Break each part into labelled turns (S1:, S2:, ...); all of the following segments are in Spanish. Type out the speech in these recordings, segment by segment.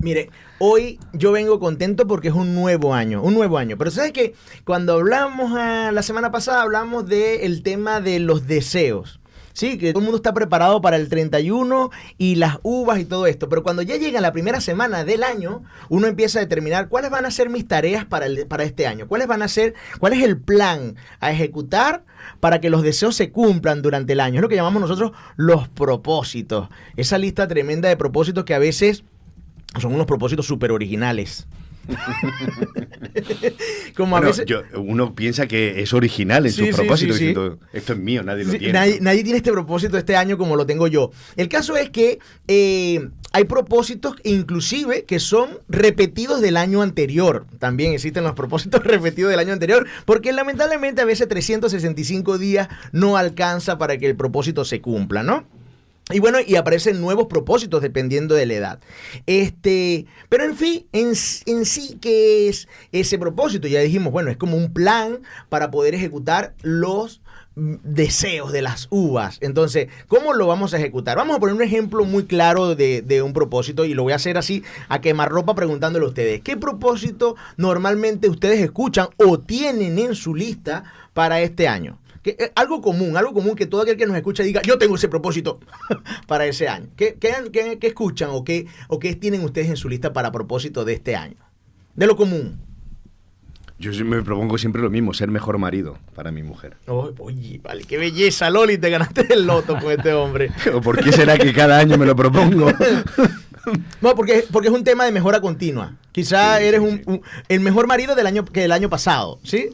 S1: Mire, hoy yo vengo contento porque es un nuevo año. Pero ¿sabes qué? Cuando hablamos la semana pasada, hablamos del tema de los deseos. Sí, que todo el mundo está preparado para el 31 y las uvas y todo esto. Pero cuando ya llega la primera semana del año, uno empieza a determinar cuáles van a ser mis tareas para este año. Cuál es el plan a ejecutar para que los deseos se cumplan durante el año. Es lo que llamamos nosotros los propósitos. Esa lista tremenda de propósitos que a veces son unos propósitos súper originales.
S2: Como a veces uno piensa que es original en sus propósitos, diciendo, esto es mío, nadie lo tiene.
S1: Nadie tiene este propósito este año como lo tengo yo. El caso es que hay propósitos inclusive que son repetidos del año anterior. También existen los propósitos repetidos del año anterior, porque lamentablemente a veces 365 días no alcanza para que el propósito se cumpla, ¿no? Y bueno, y aparecen nuevos propósitos dependiendo de la edad. Pero en fin, en sí, ¿qué es ese propósito? Ya dijimos, bueno, es como un plan para poder ejecutar los deseos de las uvas. Entonces, ¿cómo lo vamos a ejecutar? Vamos a poner un ejemplo muy claro de un propósito y lo voy a hacer así a quemarropa preguntándole a ustedes. ¿Qué propósito normalmente ustedes escuchan o tienen en su lista para este año? Algo común que todo aquel que nos escucha diga, yo tengo ese propósito para ese año. ¿Qué escuchan o qué tienen ustedes en su lista para propósito de este año? De lo común.
S2: Yo me propongo siempre lo mismo, ser mejor marido para mi mujer.
S1: Oye, vale, qué belleza, Loli, te ganaste el loto con este hombre.
S2: ¿Por qué será que cada año me lo propongo?
S1: No, porque es un tema de mejora continua. Quizá eres el mejor marido del año pasado, ¿sí?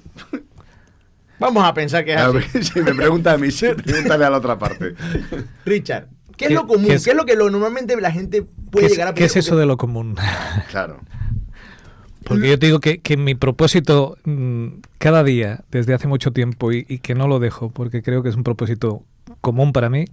S1: Vamos a pensar que es así.
S2: A ver, si me pregunta a mí, pregúntale a la otra parte.
S1: Richard, ¿qué es lo común? ¿Qué es lo que normalmente la gente puede llegar a
S3: pedir? ¿Qué es eso de lo común?
S2: Claro.
S3: Porque yo te digo que mi propósito cada día, desde hace mucho tiempo, y que no lo dejo, porque creo que es un propósito común para mí,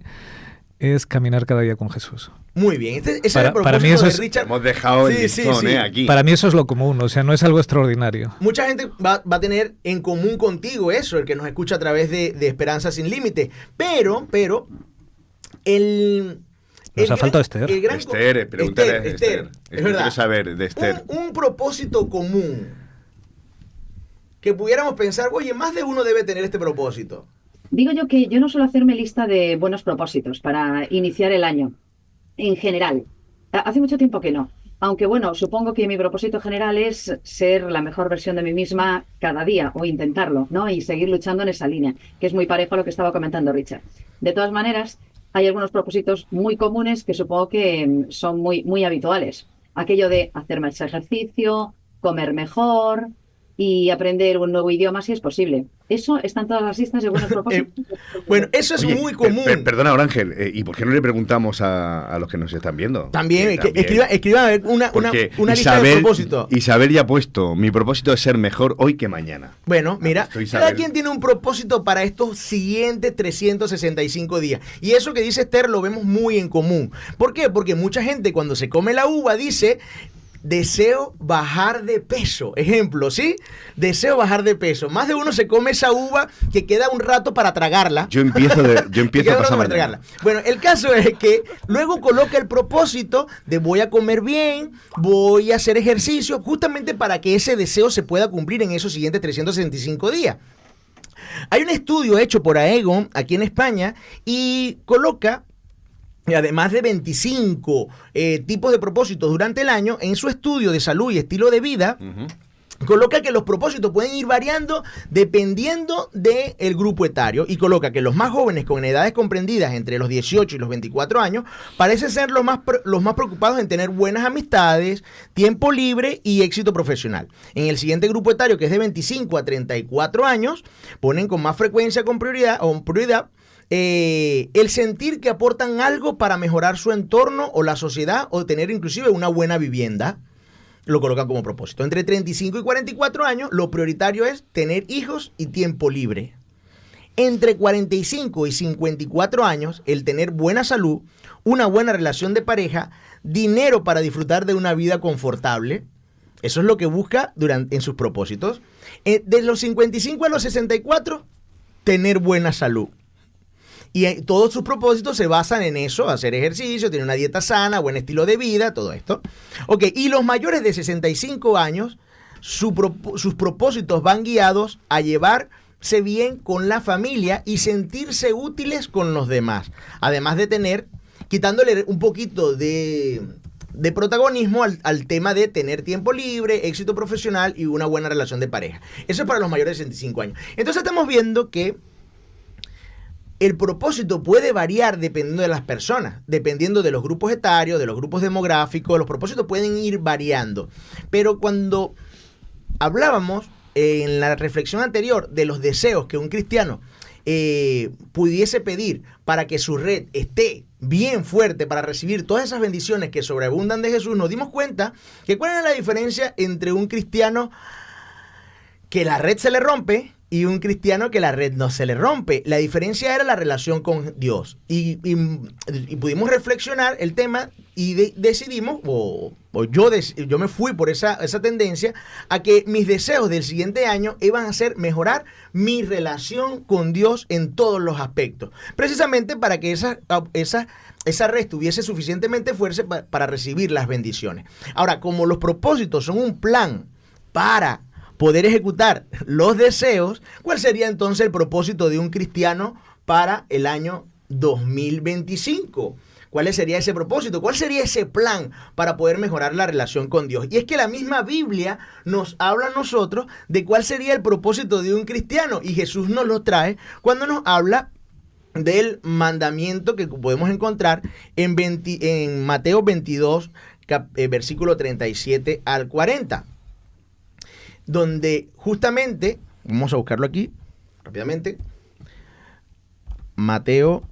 S3: es caminar cada día con Jesús.
S1: Muy bien, ese es el propósito de Richard.
S2: Hemos dejado el listón, aquí.
S3: Para mí eso es lo común, o sea, no es algo extraordinario.
S1: Mucha gente va a tener en común contigo eso, el que nos escucha a través de Esperanza Sin Límite. Pero
S3: nos ha faltado Esther.
S2: Pregúntale a Esther.
S1: Es verdad.
S2: Quiero saber de Esther.
S1: Un propósito común que pudiéramos pensar, oye, más de uno debe tener este propósito.
S4: Digo yo que yo no suelo hacerme lista de buenos propósitos para iniciar el año, en general. Hace mucho tiempo que no. Aunque bueno, supongo que mi propósito general es ser la mejor versión de mí misma cada día, o intentarlo, ¿no? Y seguir luchando en esa línea, que es muy parejo a lo que estaba comentando Richard. De todas maneras, hay algunos propósitos muy comunes que supongo que son muy, muy habituales. Aquello de hacer más ejercicio, comer mejor y aprender un nuevo idioma si es posible. Eso está en todas las listas de buenos propósitos.
S1: Bueno, eso es muy común.
S2: Perdona, Ángel, ¿y por qué no le preguntamos a los que nos están viendo?
S1: También. Escriba a ver una lista de propósitos.
S2: Isabel ya ha puesto, mi propósito es ser mejor hoy que mañana.
S1: Bueno, mira, cada quien tiene un propósito para estos siguientes 365 días. Y eso que dice Esther lo vemos muy en común. ¿Por qué? Porque mucha gente cuando se come la uva dice, deseo bajar de peso. Ejemplo, ¿sí? Deseo bajar de peso. Más de uno se come esa uva que queda un rato para tragarla.
S2: Yo empiezo a pasar mañana.
S1: Bueno, el caso es que luego coloca el propósito de voy a comer bien, voy a hacer ejercicio, justamente para que ese deseo se pueda cumplir en esos siguientes 365 días. Hay un estudio hecho por Aegon aquí en España y coloca, además de 25 tipos de propósitos durante el año, en su estudio de salud y estilo de vida, coloca que los propósitos pueden ir variando dependiendo del grupo etario y coloca que los más jóvenes con edades comprendidas entre los 18 y los 24 años parecen ser los más preocupados en tener buenas amistades, tiempo libre y éxito profesional. En el siguiente grupo etario, que es de 25 a 34 años, ponen con más frecuencia con prioridad el sentir que aportan algo para mejorar su entorno o la sociedad o tener inclusive una buena vivienda. Lo colocan como propósito. Entre 35 y 44 años, lo prioritario es tener hijos y tiempo libre. Entre 45 y 54 años, el tener buena salud, una buena relación de pareja, dinero para disfrutar de una vida confortable. Eso es lo que busca en sus propósitos. De los 55 a los 64, tener buena salud. Y todos sus propósitos se basan en eso, hacer ejercicio, tener una dieta sana, buen estilo de vida, todo esto. Ok, y los mayores de 65 años, sus propósitos van guiados a llevarse bien con la familia y sentirse útiles con los demás. Además de quitándole un poquito de protagonismo al tema de tener tiempo libre, éxito profesional y una buena relación de pareja. Eso es para los mayores de 65 años. Entonces estamos viendo que el propósito puede variar dependiendo de las personas, dependiendo de los grupos etarios, de los grupos demográficos. Los propósitos pueden ir variando. Pero cuando hablábamos en la reflexión anterior de los deseos que un cristiano pudiese pedir para que su red esté bien fuerte para recibir todas esas bendiciones que sobreabundan de Jesús, nos dimos cuenta que cuál era la diferencia entre un cristiano que la red se le rompe y un cristiano que la red no se le rompe. La diferencia era la relación con Dios. Y pudimos reflexionar el tema y decidimos, yo me fui por esa tendencia a que mis deseos del siguiente año iban a ser mejorar mi relación con Dios en todos los aspectos. Precisamente para que esa red tuviese suficientemente fuerza para recibir las bendiciones. Ahora, como los propósitos son un plan para poder ejecutar los deseos, ¿cuál sería entonces el propósito de un cristiano para el año 2025? ¿Cuál sería ese propósito? ¿Cuál sería ese plan para poder mejorar la relación con Dios? Y es que la misma Biblia nos habla a nosotros de cuál sería el propósito de un cristiano, y Jesús nos lo trae cuando nos habla del mandamiento que podemos encontrar en Mateo 22, versículo 37 al 40. Donde justamente, vamos a buscarlo aquí rápidamente, Mateo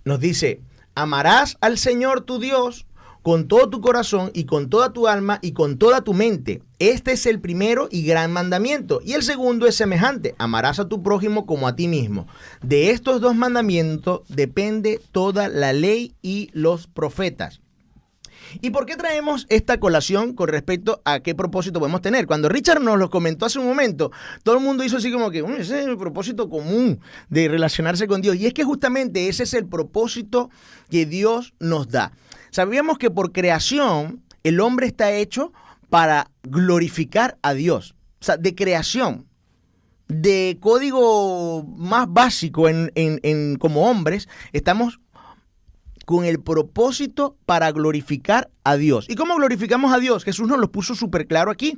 S1: nos dice: amarás al Señor tu Dios con todo tu corazón y con toda tu alma y con toda tu mente. Este es el primero y gran mandamiento. Y el segundo es semejante: amarás a tu prójimo como a ti mismo. De estos dos mandamientos depende toda la ley y los profetas. ¿Y por qué traemos esta colación con respecto a qué propósito podemos tener? Cuando Richard nos lo comentó hace un momento, todo el mundo hizo así como que ese es el propósito común de relacionarse con Dios. Y es que justamente ese es el propósito que Dios nos da. Sabíamos que por creación el hombre está hecho para glorificar a Dios. O sea, de creación, de código más básico como hombres, estamos con el propósito para glorificar a Dios. ¿Y cómo glorificamos a Dios? Jesús nos lo puso súper claro aquí.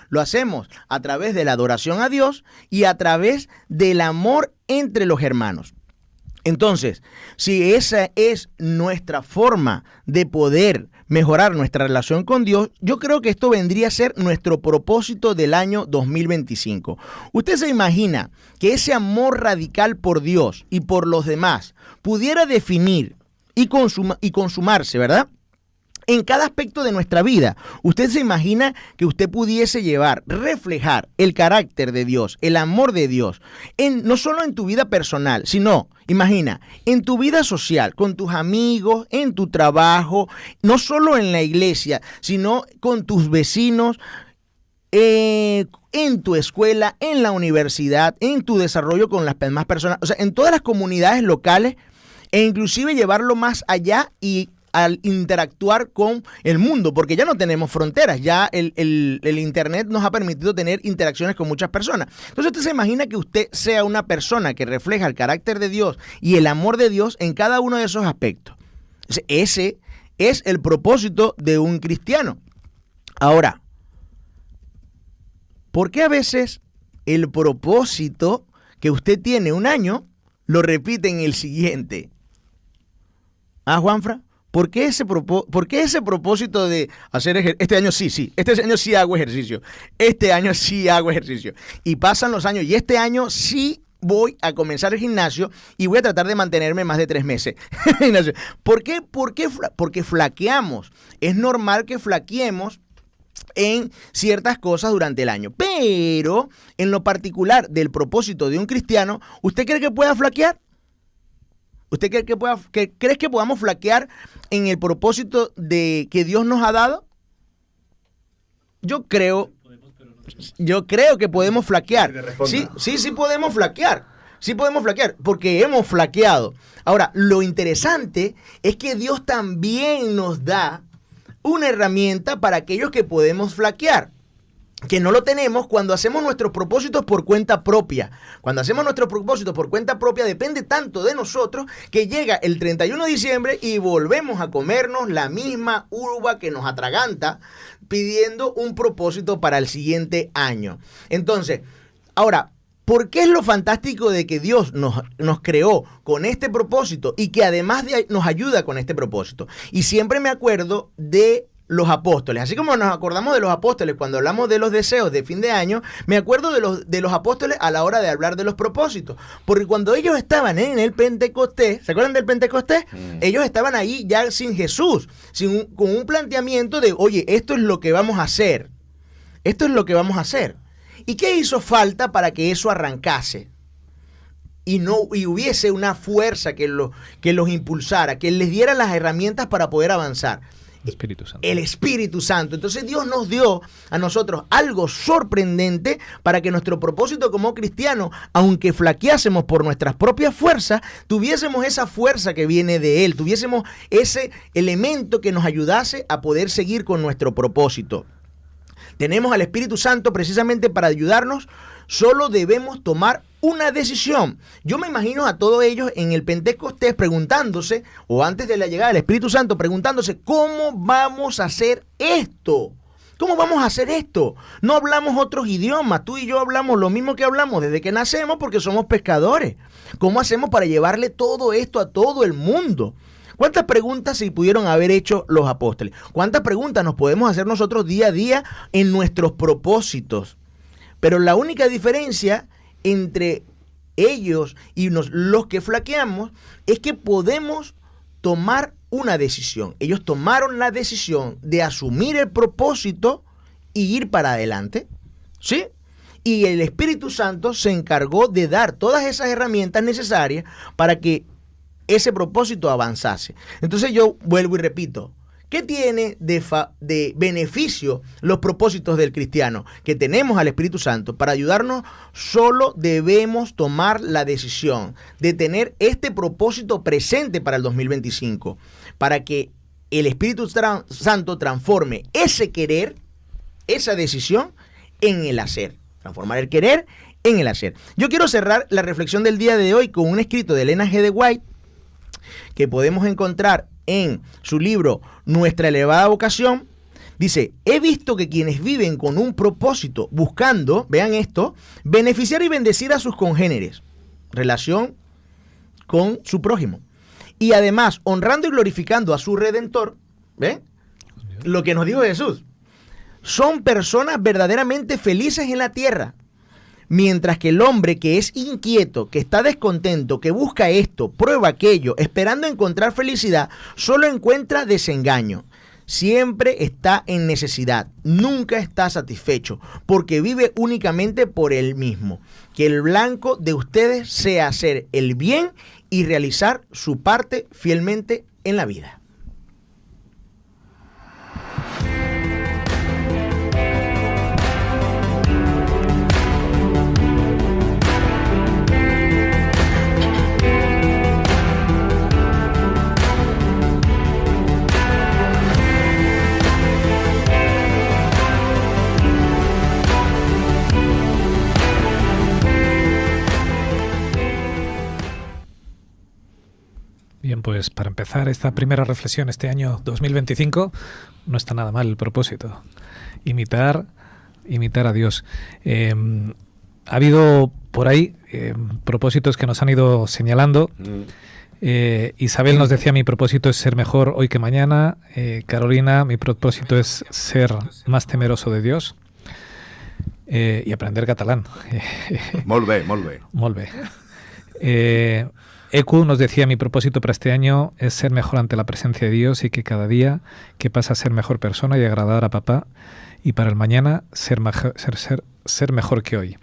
S1: Lo hacemos a través de la adoración a Dios y a través del amor entre los hermanos. Entonces, si esa es nuestra forma de poder mejorar nuestra relación con Dios, yo creo que esto vendría a ser nuestro propósito del año 2025. Usted se imagina que ese amor radical por Dios y por los demás pudiera definir y consumarse, ¿verdad?, en cada aspecto de nuestra vida. Usted se imagina que usted pudiese reflejar el carácter de Dios, el amor de Dios, no solo en tu vida personal, sino, imagina, en tu vida social, con tus amigos, en tu trabajo, no solo en la iglesia, sino con tus vecinos, en tu escuela, en la universidad, en tu desarrollo con las demás personas, o sea, en todas las comunidades locales, e inclusive llevarlo más allá y al interactuar con el mundo, porque ya no tenemos fronteras, ya el internet nos ha permitido tener interacciones con muchas personas. Entonces usted se imagina que usted sea una persona que refleja el carácter de Dios y el amor de Dios en cada uno de esos aspectos. Ese es el propósito de un cristiano. Ahora, ¿por qué a veces el propósito que usted tiene un año lo repite en el siguiente? ¿Ah, Juanfra? ¿Por qué ese propósito de hacer ejercicio? Este año sí hago ejercicio. Este año sí hago ejercicio. Y pasan los años y este año sí voy a comenzar el gimnasio y voy a tratar de mantenerme más de 3 meses. ¿Por qué? Porque flaqueamos. Es normal que flaqueemos en ciertas cosas durante el año. Pero en lo particular del propósito de un cristiano, ¿usted cree que pueda flaquear? ¿Usted cree que podamos flaquear en el propósito que Dios nos ha dado? Yo creo, yo creo que podemos flaquear. Sí podemos flaquear. Sí podemos flaquear, porque hemos flaqueado. Ahora, lo interesante es que Dios también nos da una herramienta para aquellos que podemos flaquear, que no lo tenemos cuando hacemos nuestros propósitos por cuenta propia. Cuando hacemos nuestros propósitos por cuenta propia depende tanto de nosotros que llega el 31 de diciembre y volvemos a comernos la misma uva que nos atraganta pidiendo un propósito para el siguiente año. Entonces, ahora, ¿por qué es lo fantástico de que Dios nos creó con este propósito y que además nos ayuda con este propósito? Y siempre me acuerdo de los apóstoles. Así como nos acordamos de los apóstoles cuando hablamos de los deseos de fin de año, me acuerdo de los apóstoles a la hora de hablar de los propósitos. Porque cuando ellos estaban en el Pentecostés, ¿se acuerdan del Pentecostés? Ellos estaban ahí ya sin Jesús, con un planteamiento de, oye, esto es lo que vamos a hacer. Esto es lo que vamos a hacer. ¿Y qué hizo falta para que eso arrancase? Y hubiese una fuerza que los impulsara, que les diera las herramientas para poder avanzar.
S3: Espíritu Santo.
S1: El Espíritu Santo. Entonces Dios nos dio a nosotros algo sorprendente para que nuestro propósito como cristianos, aunque flaqueásemos por nuestras propias fuerzas, tuviésemos esa fuerza que viene de Él, tuviésemos ese elemento que nos ayudase a poder seguir con nuestro propósito. Tenemos al Espíritu Santo precisamente para ayudarnos, solo debemos tomar una decisión. Yo me imagino a todos ellos en el Pentecostés preguntándose, o antes de la llegada del Espíritu Santo, preguntándose, ¿cómo vamos a hacer esto? ¿Cómo vamos a hacer esto? No hablamos otros idiomas, tú y yo hablamos lo mismo que hablamos desde que nacemos porque somos pescadores. ¿Cómo hacemos para llevarle todo esto a todo el mundo? ¿Cuántas preguntas se pudieron haber hecho los apóstoles? ¿Cuántas preguntas nos podemos hacer nosotros día a día en nuestros propósitos? Pero la única diferencia entre ellos y los que flaqueamos es que podemos tomar una decisión. Ellos tomaron la decisión de asumir el propósito y ir para adelante, ¿sí? Y el Espíritu Santo se encargó de dar todas esas herramientas necesarias para que ese propósito avanzase. Entonces yo vuelvo y repito, ¿qué tiene de beneficio los propósitos del cristiano? Que tenemos al Espíritu Santo para ayudarnos. Solo debemos tomar la decisión de tener este propósito presente para el 2025, para que el Espíritu Santo transforme ese querer, esa decisión, en el hacer. Transformar el querer en el hacer. Yo quiero cerrar la reflexión del día de hoy con un escrito de Ellen G. White que podemos encontrar en su libro Nuestra elevada vocación. Dice, he visto que quienes viven con un propósito buscando, vean esto, beneficiar y bendecir a sus congéneres, relación con su prójimo, y además honrando y glorificando a su Redentor, ¿ven? Lo que nos dijo Jesús, son personas verdaderamente felices en la tierra. Mientras que el hombre que es inquieto, que está descontento, que busca esto, prueba aquello, esperando encontrar felicidad, solo encuentra desengaño. Siempre está en necesidad, nunca está satisfecho, porque vive únicamente por él mismo. Que el blanco de ustedes sea hacer el bien y realizar su parte fielmente en la vida.
S3: Bien, pues para empezar esta primera reflexión este año 2025, no está nada mal el propósito. Imitar a Dios. Ha habido por ahí propósitos que nos han ido señalando. Isabel nos decía, mi propósito es ser mejor hoy que mañana. Carolina, mi propósito es ser más temeroso de Dios. Y aprender catalán.
S2: Molt bé, molt bé.
S3: Molt bé. Ecu nos decía, mi propósito para este año es ser mejor ante la presencia de Dios y que cada día que pasa a ser mejor persona y agradar a papá, y para el mañana ser mejor que hoy.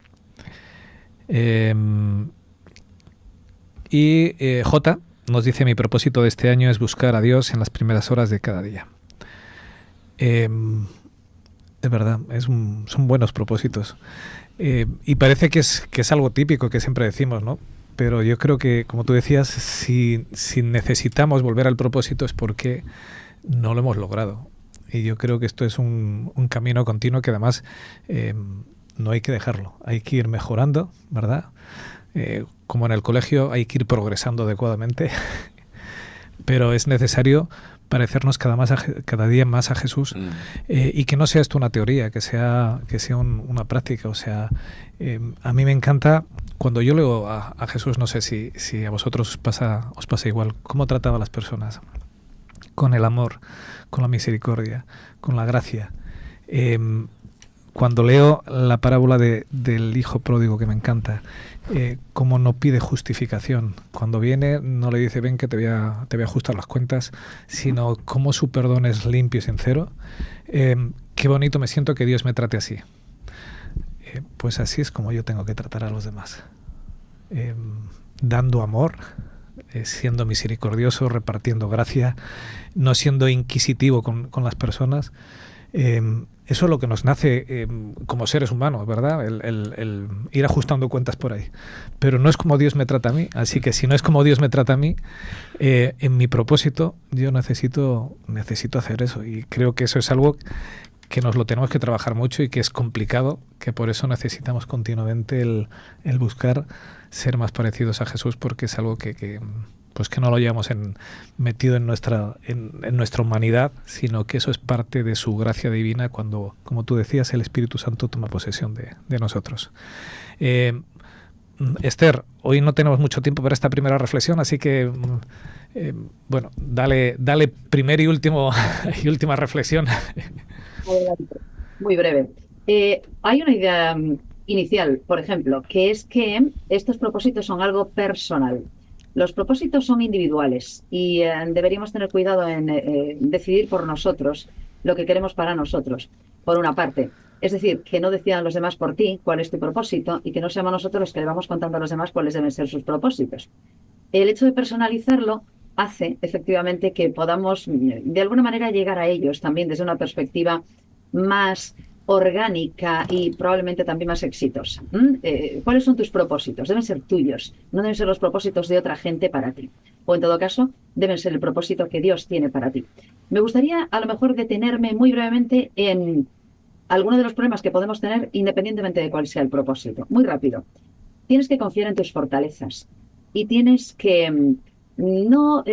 S3: J nos dice, mi propósito de este año es buscar a Dios en las primeras horas de cada día. de verdad, son buenos propósitos. Y parece que es algo típico que siempre decimos, ¿no? Pero yo creo que, como tú decías, si necesitamos volver al propósito es porque no lo hemos logrado. Y yo creo que esto es un camino continuo que además no hay que dejarlo. Hay que ir mejorando, ¿verdad? Como en el colegio hay que ir progresando adecuadamente, pero es necesario parecernos cada día más a Jesús, y que no sea esto una teoría, que sea una práctica. O sea, a mí me encanta cuando yo leo a Jesús, no sé si a vosotros os pasa igual, cómo trataba a las personas, con el amor, con la misericordia, con la gracia. Cuando leo la parábola del hijo pródigo, que me encanta, cómo no pide justificación. Cuando viene no le dice, ven que te voy a ajustar las cuentas, sino cómo su perdón es limpio y sincero. Qué bonito me siento que Dios me trate así. Pues así es como yo tengo que tratar a los demás. Dando amor, siendo misericordioso, repartiendo gracia, no siendo inquisitivo con las personas. Eso es lo que nos nace como seres humanos, ¿verdad? El ir ajustando cuentas por ahí. Pero no es como Dios me trata a mí. Así que si no es como Dios me trata a mí, en mi propósito yo necesito hacer eso. Y creo que eso es algo que nos lo tenemos que trabajar mucho y que es complicado, que por eso necesitamos continuamente el buscar ser más parecidos a Jesús, porque es algo que no lo llevamos metido en nuestra humanidad, sino que eso es parte de su gracia divina cuando, como tú decías, el Espíritu Santo toma posesión de nosotros. Esther, hoy no tenemos mucho tiempo para esta primera reflexión, así que bueno, dale primer y última reflexión.
S4: Muy breve. Hay una idea inicial, por ejemplo, que es que estos propósitos son algo personal. Los propósitos son individuales y deberíamos tener cuidado en decidir por nosotros lo que queremos para nosotros, por una parte. Es decir, que no decidan los demás por ti cuál es tu propósito y que no seamos nosotros los que le vamos contando a los demás cuáles deben ser sus propósitos. El hecho de personalizarlo hace efectivamente que podamos de alguna manera llegar a ellos también desde una perspectiva más orgánica y probablemente también más exitosa. ¿Cuáles son tus propósitos? Deben ser tuyos, no deben ser los propósitos de otra gente para ti. O en todo caso, deben ser el propósito que Dios tiene para ti. Me gustaría a lo mejor detenerme muy brevemente en algunos de los problemas que podemos tener independientemente de cuál sea el propósito. Muy rápido. Tienes que confiar en tus fortalezas y tienes que no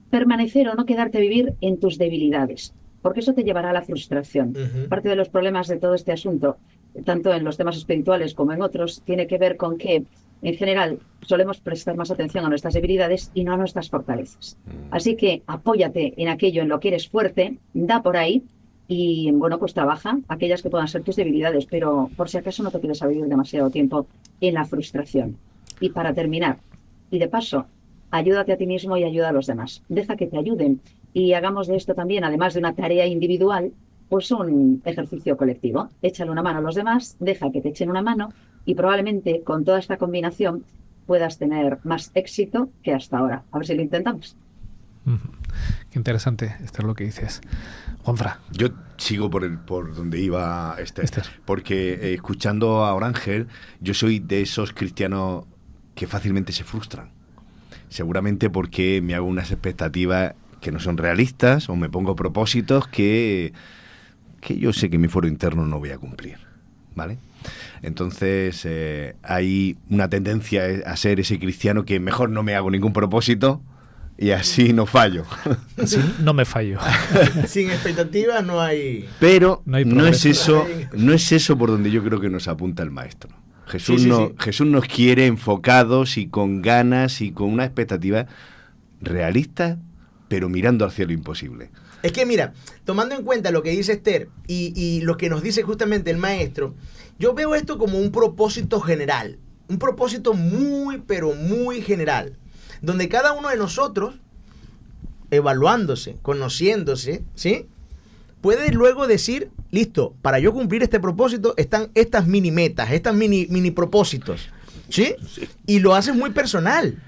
S4: permanecer o no quedarte a vivir en tus debilidades, porque eso te llevará a la frustración. Parte de los problemas de todo este asunto, tanto en los temas espirituales como en otros, tiene que ver con que, en general, solemos prestar más atención a nuestras debilidades y no a nuestras fortalezas. Así que apóyate en aquello en lo que eres fuerte, da por ahí y, bueno, pues trabaja aquellas que puedan ser tus debilidades, pero por si acaso no te quedes a vivir demasiado tiempo en la frustración. Y para terminar, y de paso, ayúdate a ti mismo y ayuda a los demás. Deja que te ayuden y hagamos de esto también, además de una tarea individual, pues un ejercicio colectivo. Échale una mano a los demás, deja que te echen una mano y probablemente con toda esta combinación puedas tener más éxito que hasta ahora. A ver si lo intentamos.
S3: Qué interesante, esto es lo que dices. Juanfra.
S2: Yo sigo por donde iba Esther. Porque escuchando a Orangel, yo soy de esos cristianos que fácilmente se frustran. Seguramente porque me hago unas expectativas que no son realistas o me pongo propósitos que yo sé que en mi foro interno no voy a cumplir, ¿vale? Entonces hay una tendencia a ser ese cristiano que mejor no me hago ningún propósito y así no fallo.
S3: Así no me fallo.
S1: Sin expectativas no hay...
S2: Pero
S3: no
S2: es eso por donde yo creo que nos apunta el maestro. Jesús nos quiere enfocados y con ganas y con una expectativa realista, pero mirando hacia lo imposible.
S1: Es que mira, tomando en cuenta lo que dice Esther y lo que nos dice justamente el maestro, yo veo esto como un propósito general, un propósito muy, pero muy general, donde cada uno de nosotros, evaluándose, conociéndose, ¿sí?, puede luego decir, listo, para yo cumplir este propósito están estas mini metas, estas mini propósitos, ¿sí? Y lo haces muy personal,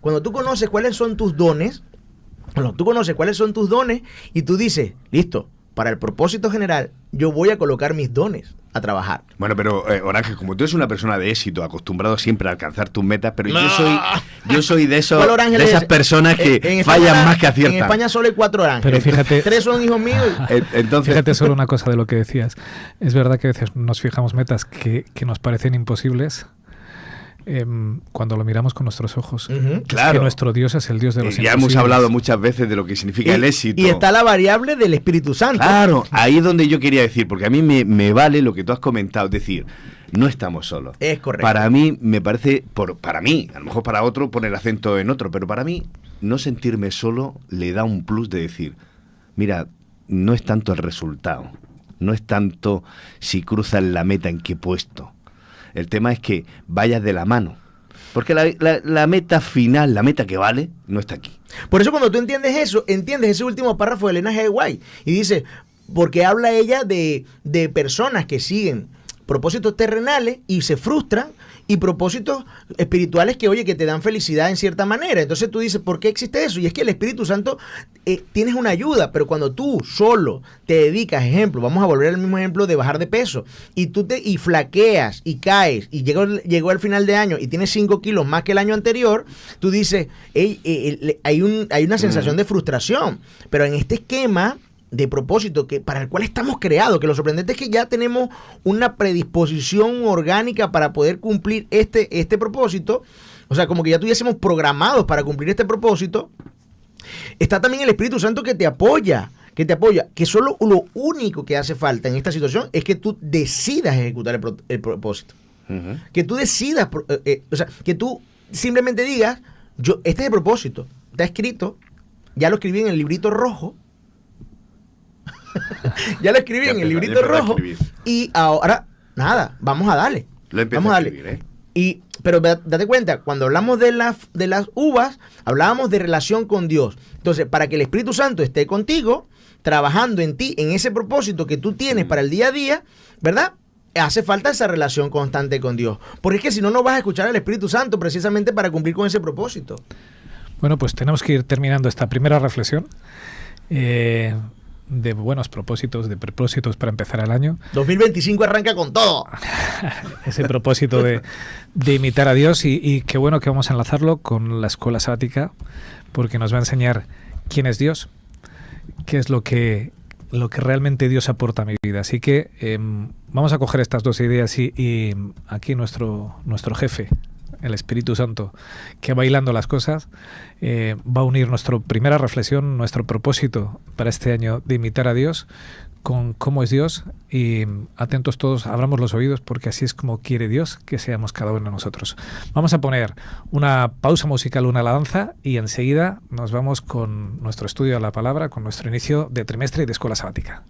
S1: Cuando tú conoces cuáles son tus dones, y tú dices, listo, para el propósito general, yo voy a colocar mis dones a trabajar.
S2: Bueno, pero Orángel, como tú eres una persona de éxito, acostumbrado siempre a alcanzar tus metas, pero yo soy de esas personas que fallan más que aciertan.
S1: En España solo hay 4 Orángeles.
S3: Pero fíjate,
S1: 3 son hijos míos.
S2: Entonces,
S3: fíjate solo una cosa de lo que decías. Es verdad que a veces nos fijamos metas que nos parecen imposibles. Cuando lo miramos con nuestros ojos.
S1: Uh-huh.
S2: Claro.
S3: Es que nuestro Dios es el Dios de los
S2: ya
S3: imposibles.
S2: hemos hablado muchas veces de lo que significa el éxito.
S1: Y está la variable del Espíritu Santo.
S2: Claro, ahí es donde yo quería decir, porque a mí me vale lo que tú has comentado, es decir, no estamos solos.
S1: Es correcto.
S2: Para mí, me parece, para mí, a lo mejor para otro pone el acento en otro, pero para mí, no sentirme solo le da un plus de decir, mira, no es tanto el resultado, no es tanto si cruzas la meta en que he puesto. El tema es que vayas de la mano. Porque la meta final, la meta que vale, no está aquí.
S1: Por eso cuando tú entiendes eso, entiendes ese último párrafo de Elena G. White. Y dice, porque habla ella de personas que siguen propósitos terrenales y se frustran, y propósitos espirituales que, oye, que te dan felicidad en cierta manera. Entonces tú dices, ¿por qué existe eso? Y es que el Espíritu Santo, tienes una ayuda, pero cuando tú solo te dedicas, ejemplo, vamos a volver al mismo ejemplo de bajar de peso, y tú y flaqueas y caes, y llegó al final de año y tienes 5 kilos más que el año anterior, tú dices, hay una sensación de frustración. Pero en este esquema de propósito para el cual estamos creados, que lo sorprendente es que ya tenemos una predisposición orgánica para poder cumplir este propósito, o sea, como que ya estuviésemos programados para cumplir este propósito. Está también el Espíritu Santo que te apoya, que solo lo único que hace falta en esta situación es que tú decidas ejecutar el propósito. Uh-huh. Que tú decidas, o sea, que tú simplemente digas, este es el propósito, está escrito, ya lo escribí en el librito rojo, ya lo escribí en el librito rojo, y ahora, nada, vamos a darle.
S2: Vamos a darle.
S1: Pero date cuenta, cuando hablamos de las uvas, hablábamos de relación con Dios. Entonces, para que el Espíritu Santo esté contigo, trabajando en ti, en ese propósito que tú tienes para el día a día, ¿verdad? Hace falta esa relación constante con Dios. Porque es que si no, no vas a escuchar al Espíritu Santo precisamente para cumplir con ese propósito.
S3: Bueno, pues tenemos que ir terminando esta primera reflexión. De buenos propósitos, de propósitos para empezar el año.
S1: 2025 arranca con todo.
S3: Ese propósito de imitar a Dios, y qué bueno que vamos a enlazarlo con la escuela sabática, porque nos va a enseñar quién es Dios, qué es lo que realmente Dios aporta a mi vida. Así que vamos a coger estas dos ideas y aquí nuestro jefe, el Espíritu Santo, que va hilando las cosas, va a unir nuestra primera reflexión, nuestro propósito para este año de imitar a Dios, con cómo es Dios, y atentos todos, abramos los oídos, porque así es como quiere Dios que seamos cada uno de nosotros. Vamos a poner una pausa musical, una alabanza, y enseguida nos vamos con nuestro estudio de la palabra, con nuestro inicio de trimestre y de escuela sabática.